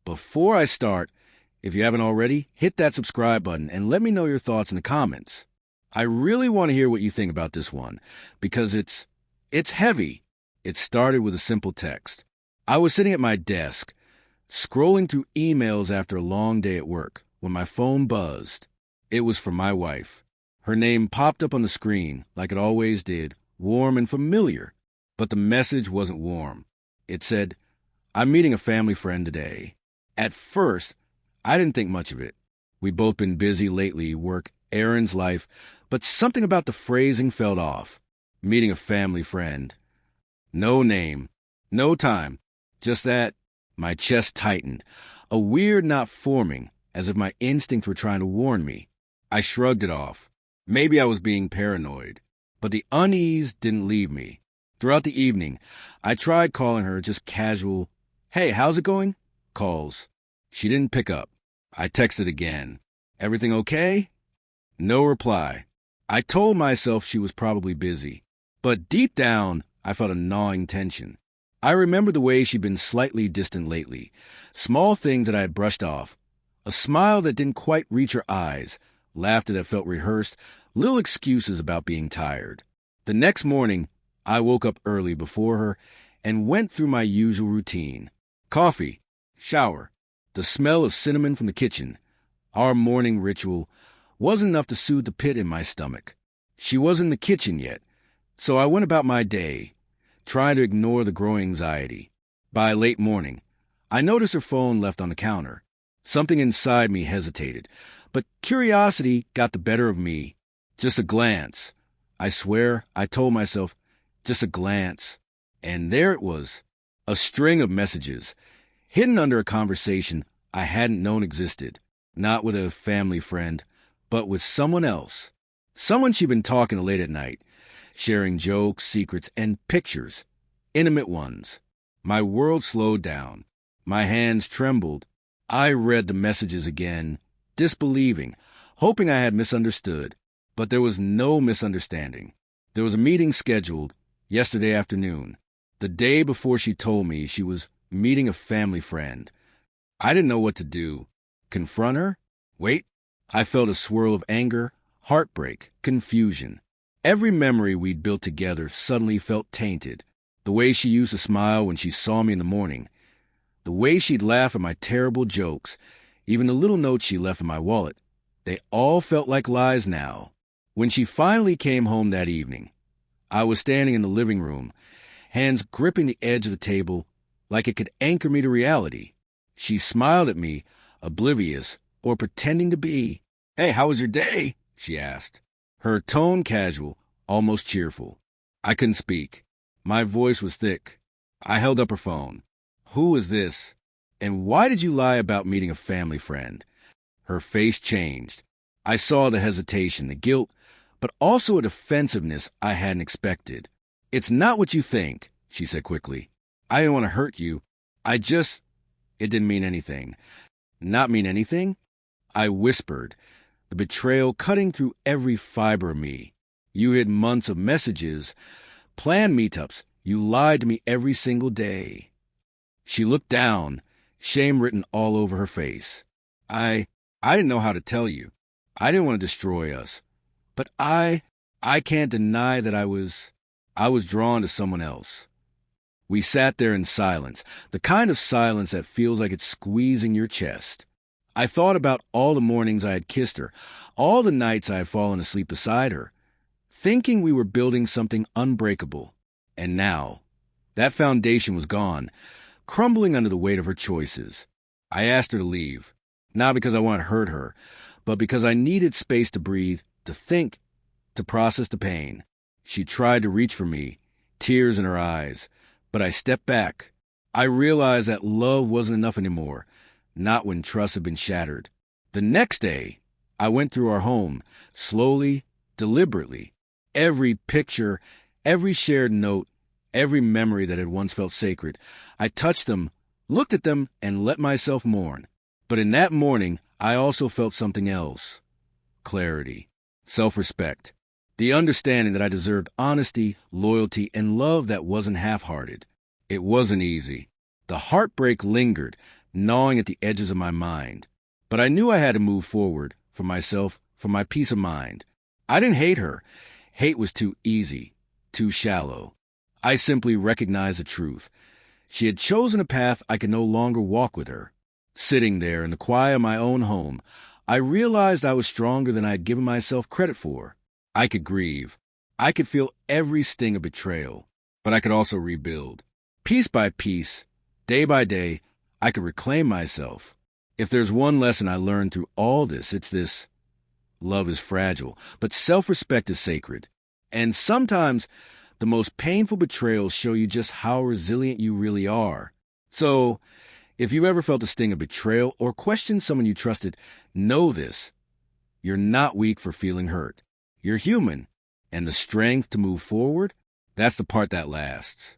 Before I start, if you haven't already, hit that subscribe button and let me know your thoughts in the comments. I really want to hear what you think about this one, because it's heavy. It started with a simple text. I was sitting at my desk, scrolling through emails after a long day at work, when my phone buzzed. It was from my wife. Her name popped up on the screen, like it always did, warm and familiar. But the message wasn't warm. It said, "I'm meeting a family friend today." At first, I didn't think much of it. We'd both been busy lately, work, errands, life, but something about the phrasing felt off. Meeting a family friend. No name, no time, just that. My chest tightened, a weird knot forming, as if my instincts were trying to warn me. I shrugged it off. Maybe I was being paranoid, but the unease didn't leave me. Throughout the evening, I tried calling her, just casual, "Hey, how's it going?" calls. She didn't pick up. I texted again. "Everything okay?" No reply. I told myself she was probably busy, but deep down, I felt a gnawing tension. I remembered the way she'd been slightly distant lately, small things that I had brushed off, a smile that didn't quite reach her eyes, laughter that felt rehearsed, little excuses about being tired. The next morning, I woke up early before her and went through my usual routine. Coffee, shower, the smell of cinnamon from the kitchen. Our morning ritual wasn't enough to soothe the pit in my stomach. She wasn't in the kitchen yet, so I went about my day, trying to ignore the growing anxiety. By late morning, I noticed her phone left on the counter. Something inside me hesitated, but curiosity got the better of me. Just a glance. I swear, I told myself, just a glance. And there it was, a string of messages, hidden under a conversation I hadn't known existed. Not with a family friend, but with someone else. Someone she'd been talking to late at night, sharing jokes, secrets, and pictures, intimate ones. My world slowed down. My hands trembled. I read the messages again, disbelieving, hoping I had misunderstood. But there was no misunderstanding. There was a meeting scheduled yesterday afternoon, the day before she told me she was meeting a family friend. I didn't know what to do. Confront her? Wait. I felt a swirl of anger, heartbreak, confusion. Every memory we'd built together suddenly felt tainted. The way she used to smile when she saw me in the morning. The way she'd laugh at my terrible jokes. Even the little notes she left in my wallet. They all felt like lies now. When she finally came home that evening, I was standing in the living room, hands gripping the edge of the table like it could anchor me to reality. She smiled at me, oblivious, or pretending to be. "Hey, how was your day?" she asked. Her tone casual, almost cheerful. I couldn't speak. My voice was thick. I held up her phone. "Who is this? And why did you lie about meeting a family friend?" Her face changed. I saw the hesitation, the guilt, but also a defensiveness I hadn't expected. "It's not what you think," she said quickly. "I didn't want to hurt you. It didn't mean anything." "Not mean anything?" I whispered, the betrayal cutting through every fiber of me. "You hid months of messages, planned meetups. You lied to me every single day." She looked down, shame written all over her face. I didn't know how to tell you. I didn't want to destroy us. But I can't deny that I was drawn to someone else. We sat there in silence, the kind of silence that feels like it's squeezing your chest. I thought about all the mornings I had kissed her, all the nights I had fallen asleep beside her, thinking we were building something unbreakable. And now, that foundation was gone, crumbling under the weight of her choices. I asked her to leave, not because I wanted to hurt her, but because I needed space to breathe, to think, to process the pain. She tried to reach for me, tears in her eyes, but I stepped back. I realized that love wasn't enough anymore, not when trust had been shattered. The next day, I went through our home, slowly, deliberately. Every picture, every shared note, every memory that had once felt sacred. I touched them, looked at them, and let myself mourn. But in that mourning, I also felt something else. Clarity, self-respect, the understanding that I deserved honesty, loyalty, and love that wasn't half-hearted. It wasn't easy. The heartbreak lingered, gnawing at the edges of my mind. But I knew I had to move forward for myself, for my peace of mind. I didn't hate her. Hate was too easy, too shallow. I simply recognized the truth. She had chosen a path I could no longer walk with her. Sitting there in the quiet of my own home, I realized I was stronger than I had given myself credit for. I could grieve. I could feel every sting of betrayal, but I could also rebuild. Piece by piece, day by day, I could reclaim myself. If there's one lesson I learned through all this, it's this. Love is fragile, but self-respect is sacred. And sometimes the most painful betrayals show you just how resilient you really are. So, if you ever felt the sting of betrayal or questioned someone you trusted, know this. You're not weak for feeling hurt. You're human. And the strength to move forward, that's the part that lasts.